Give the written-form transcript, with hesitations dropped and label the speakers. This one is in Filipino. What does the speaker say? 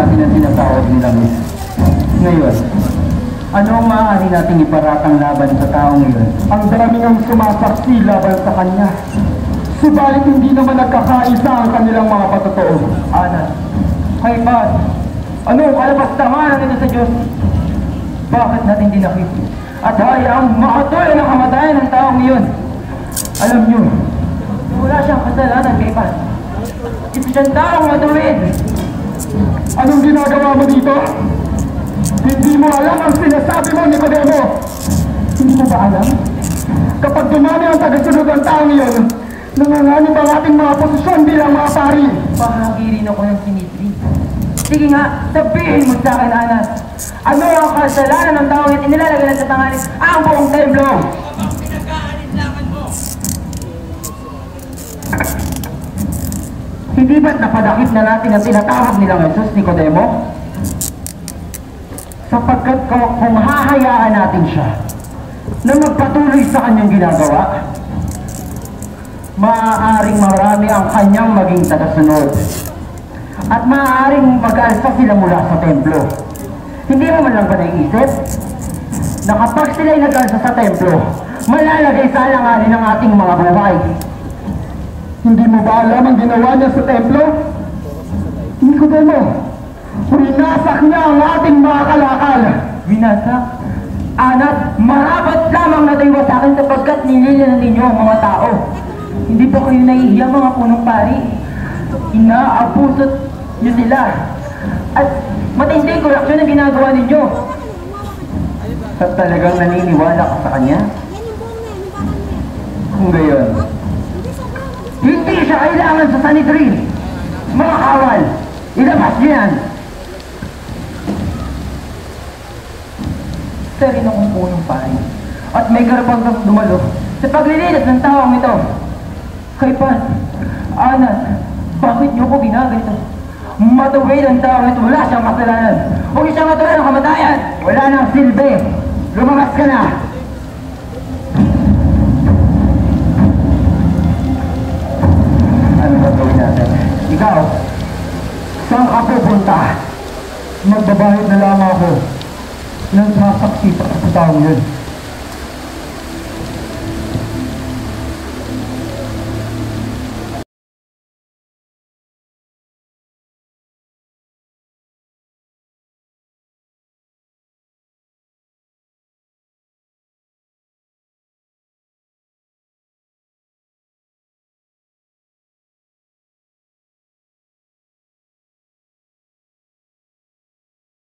Speaker 1: natin ang tinatawag nilang isa. Ngayon, ano ang maaari nating iparatang laban sa taong iyon?
Speaker 2: Ang dami ng sumasaksi laban sa kanya. Subalit hindi naman nagkakaisa ang kanilang mga patotoo.
Speaker 1: Anas, Kaypan, ano ang kalabastangan ito sa Diyos? Bakit natin dinakip? At hayaang makatuloy ng kamatayan ng taong iyon? Alam nyo, wala siyang kasalanan, Kaypan. Ito siyang taong matuwid.
Speaker 2: Anong ginagawa mo dito? Hindi mo alam ang sinasabi mo, Nicodemo. Hindi mo ba alam? Kapag dumami ang tagasunod ng taong iyon, nanganganib ang ating mga posisyon bilang mga pari.
Speaker 1: Bahagi rin ako ng sinitri. Sige nga, sabihin mo sa akin, Anas. Ano ang kasalanan ng taong at inilalagay na sa tanganin ang buong templo?
Speaker 3: Ang pinag-aalinlangan mo!
Speaker 1: Hindi ba't napadakip na natin ang tinatawag nilang Jesus, Nicodemo? Sapagkat kung hahayaan natin siya na magpatuloy sa kanyang ginagawa, maaaring marami ang kanyang maging tagasunod. At maaaring mag-alsa sila mula sa templo. Hindi mo man lang ba naiisip na kapag sila'y nag-alsa sa templo, malalagay sa alanganin ng ating mga buhay?
Speaker 2: Hindi mo ba alam ang ginawa niya sa templo? Nicodemo, winasak niya ang ating mga kalakal.
Speaker 1: Winasak? Anak, marapat lamang na tayo sa akin sapagkat nililan ninyo ang mga tao. Hindi ba kayo nahihiya mga punong pari? Inaabusot niyo sila. At matinding korupsyon ang ginagawa ninyo. At talagang naniniwala ka sa kanya? Kung gayon, hindi siya kailangan sa Sanhedrin. Mga kawal, ilabas niyo yan. Isa rin akong punong pari. At may karapang dumalo sa paglilinis ng taong ito. Kaypan, Anas, bakit niyo ko ginaganito? Matuwid ang taong ito, wala siyang kasalanan. Huwag siyang matuloy ng kamatayan. Wala nang silbi. Lumabas ka na. Ano ba gawin natin? Ikaw, saan ka pupunta?
Speaker 2: Magbabayad na lamang ako ng sasaksi sa taong yun.